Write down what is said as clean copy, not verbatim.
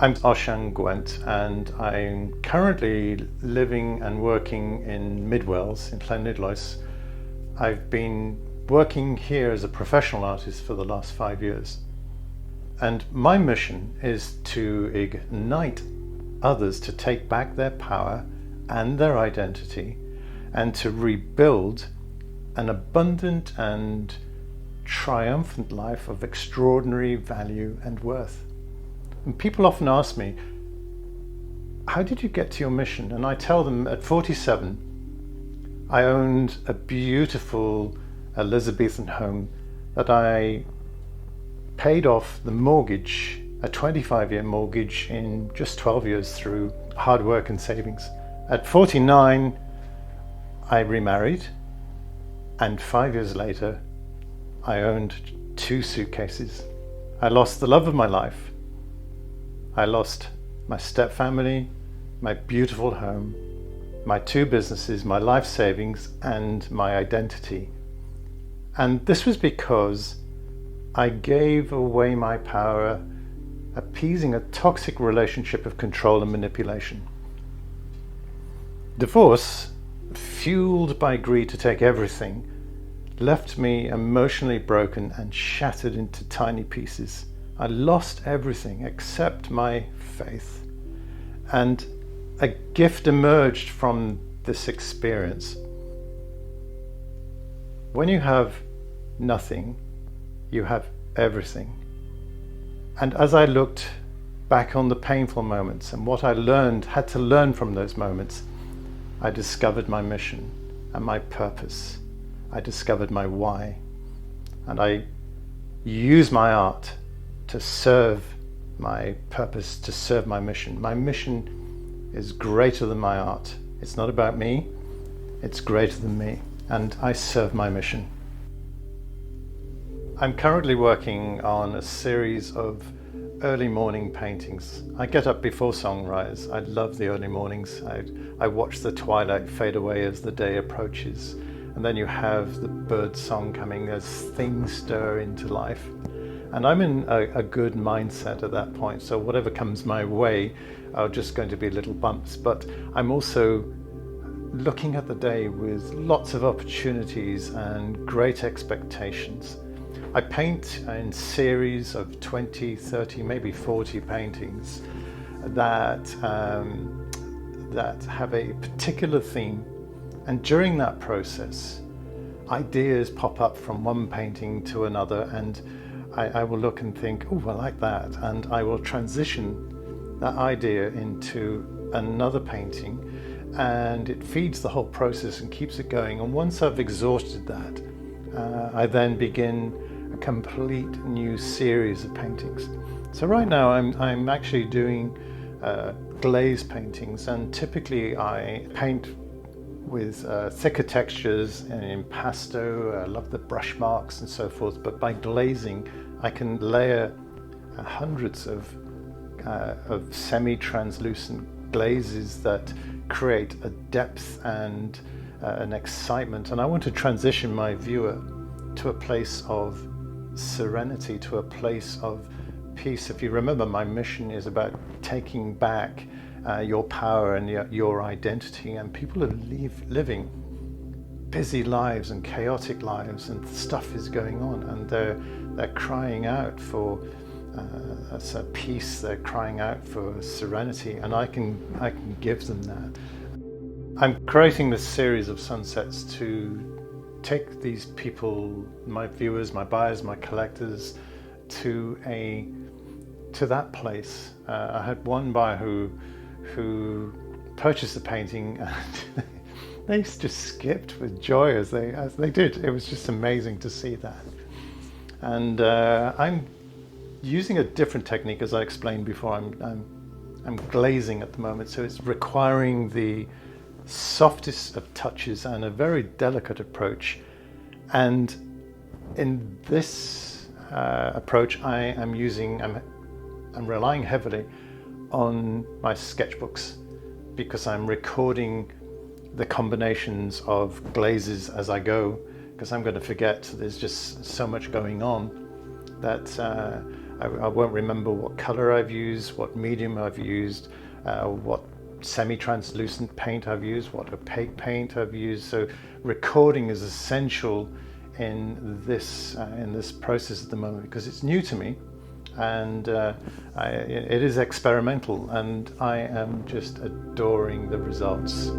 I'm Osian Gwent, and I'm currently living and working in Mid Wales, in Llanidloes. I've been working here as a professional artist for the last 5 years. And my mission is to ignite others to take back their power and their identity and to rebuild an abundant and triumphant life of extraordinary value and worth. And people often ask me, how did you get to your mission? And I tell them at 47, I owned a beautiful Elizabethan home that I paid off the mortgage, a 25-year mortgage, in just 12 years through hard work and savings. At 49, I remarried, and 5 years later, I owned 2 suitcases. I lost the love of my life. I lost my stepfamily, my beautiful home, my 2 businesses, my life savings, and my identity. And this was because I gave away my power, appeasing a toxic relationship of control and manipulation. Divorce, fueled by greed to take everything, left me emotionally broken and shattered into tiny pieces. I lost everything except my faith. And a gift emerged from this experience. When you have nothing, you have everything. And as I looked back on the painful moments and what I had to learn from those moments, I discovered my mission and my purpose. I discovered my why. And I used my art to serve my purpose, to serve my mission. My mission is greater than my art. It's not about me, it's greater than me, and I serve my mission. I'm currently working on a series of early morning paintings. I get up before sunrise. I love the early mornings. I watch the twilight fade away as the day approaches, and then you have the bird song coming as things stir into life. And I'm in a good mindset at that point, so whatever comes my way are just going to be little bumps. But I'm also looking at the day with lots of opportunities and great expectations. I paint in series of 20, 30, maybe 40 paintings that have a particular theme. And during that process, ideas pop up from one painting to another, and I will look and think, oh, I like that, and I will transition that idea into another painting, and it feeds the whole process and keeps it going. And once I've exhausted that, I then begin a complete new series of paintings. So right now I'm actually doing glaze paintings, and typically I paint with thicker textures and in pasto. I love the brush marks and so forth, but by glazing I can layer hundreds of semi-translucent glazes that create a depth and an excitement. And I want to transition my viewer to a place of serenity, to a place of peace. If you remember, my mission is about taking back your power and your identity, and people are living busy lives and chaotic lives, and stuff is going on, and they're crying out for peace. They're crying out for serenity, and I can give them that. I'm creating this series of sunsets to take these people, my viewers, my buyers, my collectors, to that place. I had one buyer who purchased the painting, and they just skipped with joy as they did. It was just amazing to see that. And I'm using a different technique, as I explained before. I'm glazing at the moment, so it's requiring the softest of touches and a very delicate approach. And in this approach, I'm relying heavily on my sketchbooks, because I'm recording the combinations of glazes as I go, because I'm going to forget. There's just so much going on that I won't remember what color I've used, what medium I've used, what semi-translucent paint I've used, what opaque paint I've used. So recording is essential in this process at the moment because it's new to me, and it is experimental, and I am just adoring the results.